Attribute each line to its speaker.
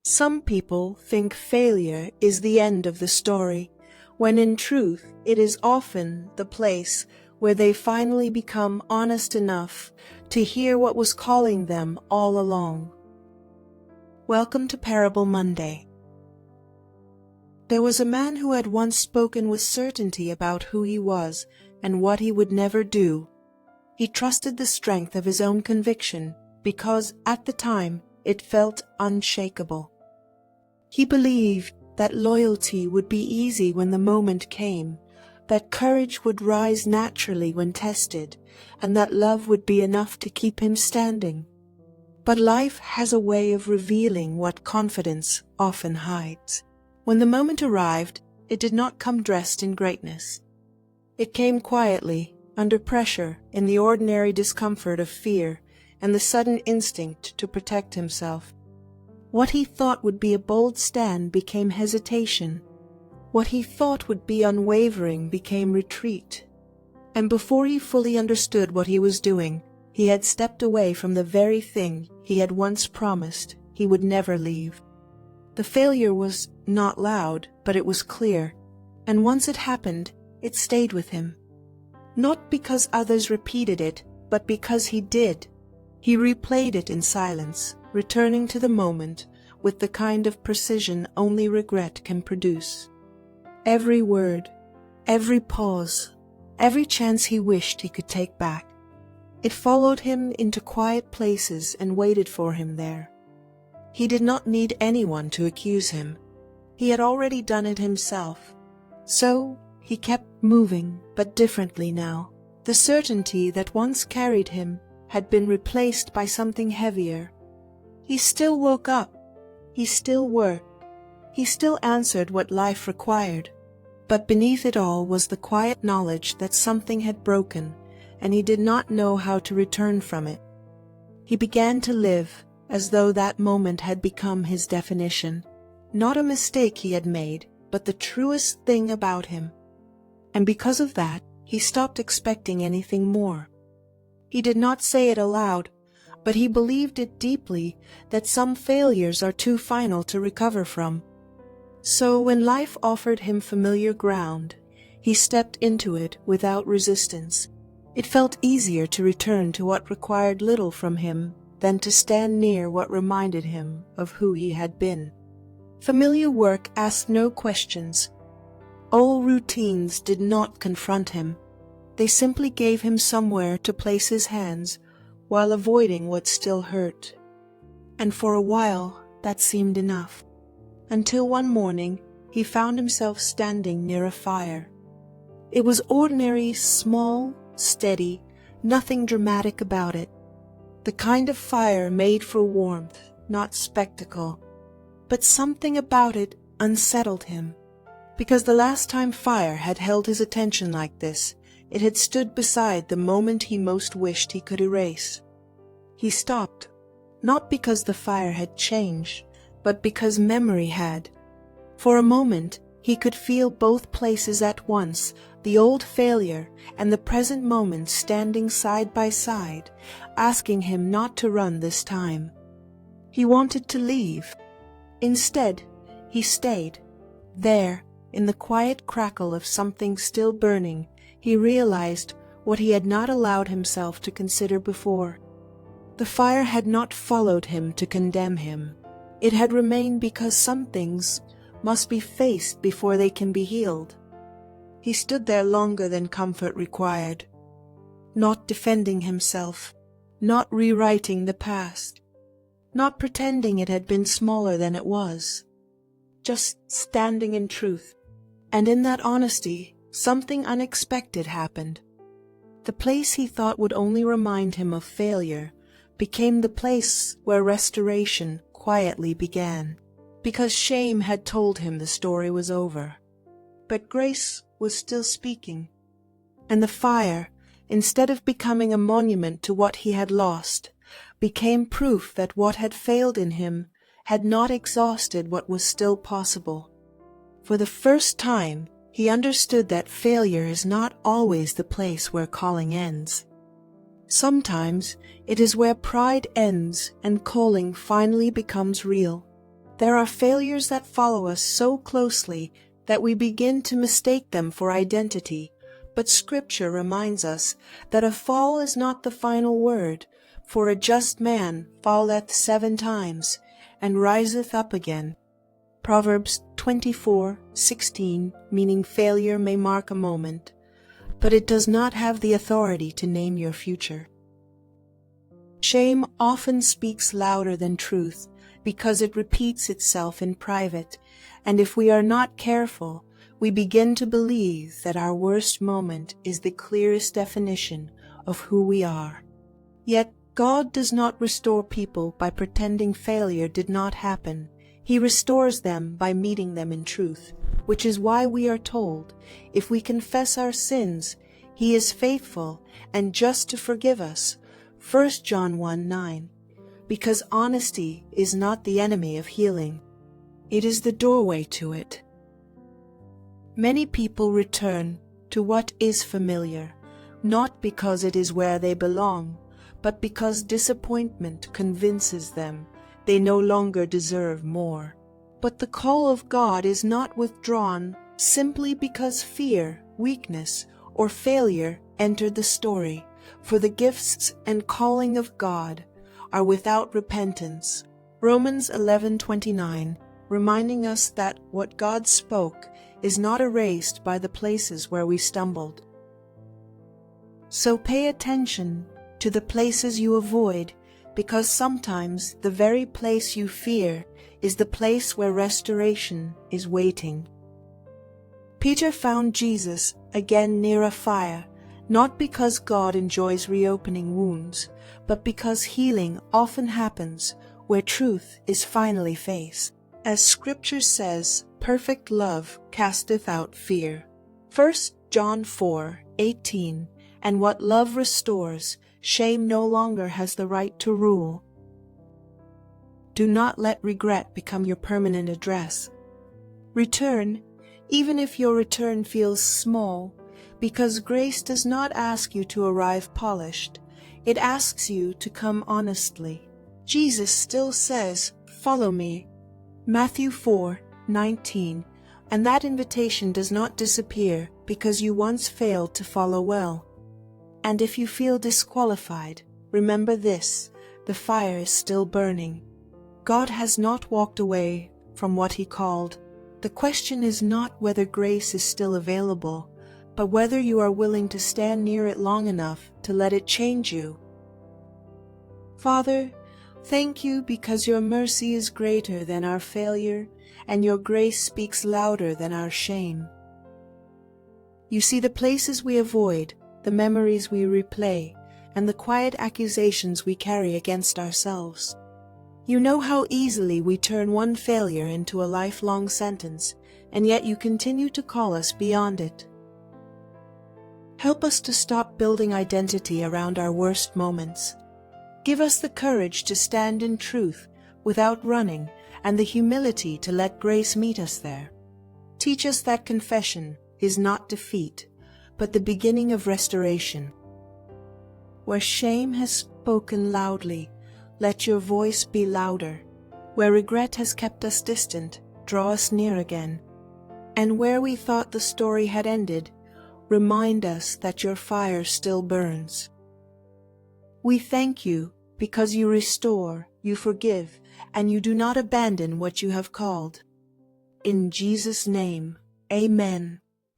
Speaker 1: Some people think failure is the end of the story, when in truth it is often the place where they finally become honest enough to hear what was calling them all along. Welcome to Parable Monday. There was a man who had once spoken with certainty about who he was and what he would never do. He trusted the strength of his own conviction because, at the time, it felt unshakable. He believed that loyalty would be easy when the moment came, that courage would rise naturally when tested, and that love would be enough to keep him standing. But life has a way of revealing what confidence often hides. When the moment arrived, it did not come dressed in greatness. It came quietly, under pressure, in the ordinary discomfort of fear and the sudden instinct to protect himself. What he thought would be a bold stand became hesitation. What he thought would be unwavering became retreat. And before he fully understood what he was doing, he had stepped away from the very thing he had once promised he would never leave. The failure was not loud, but it was clear, and once it happened, it stayed with him. Not because others repeated it, but because he did. He replayed it in silence, returning to the moment with the kind of precision only regret can produce. Every word, every pause, every chance he wished he could take back. It followed him into quiet places and waited for him there. He did not need anyone to accuse him. He had already done it himself. So he kept moving, but differently now. The certainty that once carried him had been replaced by something heavier. He still woke up. He still worked. He still answered what life required. But beneath it all was the quiet knowledge that something had broken, and he did not know how to return from it. He began to live as though that moment had become his definition. Not a mistake he had made, but the truest thing about him. And because of that, he stopped expecting anything more. He did not say it aloud, but he believed it deeply that some failures are too final to recover from. So when life offered him familiar ground, he stepped into it without resistance. It felt easier to return to what required little from him than to stand near what reminded him of who he had been. Familiar work asked no questions. Old routines did not confront him. They simply gave him somewhere to place his hands while avoiding what still hurt. And for a while, that seemed enough. Until one morning, he found himself standing near a fire. It was ordinary, small, steady, nothing dramatic about it. The kind of fire made for warmth, not spectacle. But something about it unsettled him. Because the last time fire had held his attention like this, it had stood beside the moment he most wished he could erase. He stopped, not because the fire had changed, but because memory had. For a moment, he could feel both places at once, the old failure and the present moment standing side by side, asking him not to run this time. He wanted to leave. Instead, he stayed. There, in the quiet crackle of something still burning, he realized what he had not allowed himself to consider before. The fire had not followed him to condemn him. It had remained because some things must be faced before they can be healed. He stood there longer than comfort required, not defending himself, not rewriting the past, not pretending it had been smaller than it was, just standing in truth. And in that honesty, something unexpected happened. The place he thought would only remind him of failure became the place where restoration quietly began, because shame had told him the story was over. But grace was still speaking, and the fire, instead of becoming a monument to what he had lost, became proof that what had failed in him had not exhausted what was still possible. For the first time, he understood that failure is not always the place where calling ends. Sometimes it is where pride ends and calling finally becomes real. There are failures that follow us so closely that we begin to mistake them for identity, but Scripture reminds us that a fall is not the final word, for a just man falleth 7 times, and riseth up again. Proverbs 24:16, meaning failure may mark a moment, but it does not have the authority to name your future. Shame often speaks louder than truth because it repeats itself in private, and if we are not careful, we begin to believe that our worst moment is the clearest definition of who we are. Yet God does not restore people by pretending failure did not happen. He restores them by meeting them in truth, which is why we are told, if we confess our sins, He is faithful and just to forgive us. 1 John 1:9. Because honesty is not the enemy of healing. It is the doorway to it. Many people return to what is familiar, not because it is where they belong, but because disappointment convinces them they no longer deserve more. But the call of God is not withdrawn simply because fear, weakness, or failure entered the story, for the gifts and calling of God are without repentance. Romans 11:29, reminding us that what God spoke is not erased by the places where we stumbled. So pay attention to the places you avoid, because sometimes the very place you fear is the place where restoration is waiting. Peter found Jesus again near a fire, not because God enjoys reopening wounds, but because healing often happens where truth is finally faced. As Scripture says, perfect love casteth out fear. 1 John 4:18, and what love restores, shame no longer has the right to rule. Do not let regret become your permanent address. Return, even if your return feels small, because grace does not ask you to arrive polished. It asks you to come honestly. Jesus still says, "Follow me." Matthew 4:19, and that invitation does not disappear because you once failed to follow well. And if you feel disqualified, remember this, the fire is still burning. God has not walked away from what He called. The question is not whether grace is still available, but whether you are willing to stand near it long enough to let it change you. Father, thank you because your mercy is greater than our failure, and your grace speaks louder than our shame. You see the places we avoid, the memories we replay, and the quiet accusations we carry against ourselves. You know how easily we turn one failure into a lifelong sentence, and yet you continue to call us beyond it. Help us to stop building identity around our worst moments. Give us the courage to stand in truth without running, and the humility to let grace meet us there. Teach us that confession is not defeat, but the beginning of restoration. Where shame has spoken loudly, let your voice be louder. Where regret has kept us distant, draw us near again. And where we thought the story had ended, remind us that your fire still burns. We thank you because you restore, you forgive, and you do not abandon what you have called. In Jesus' name, Amen.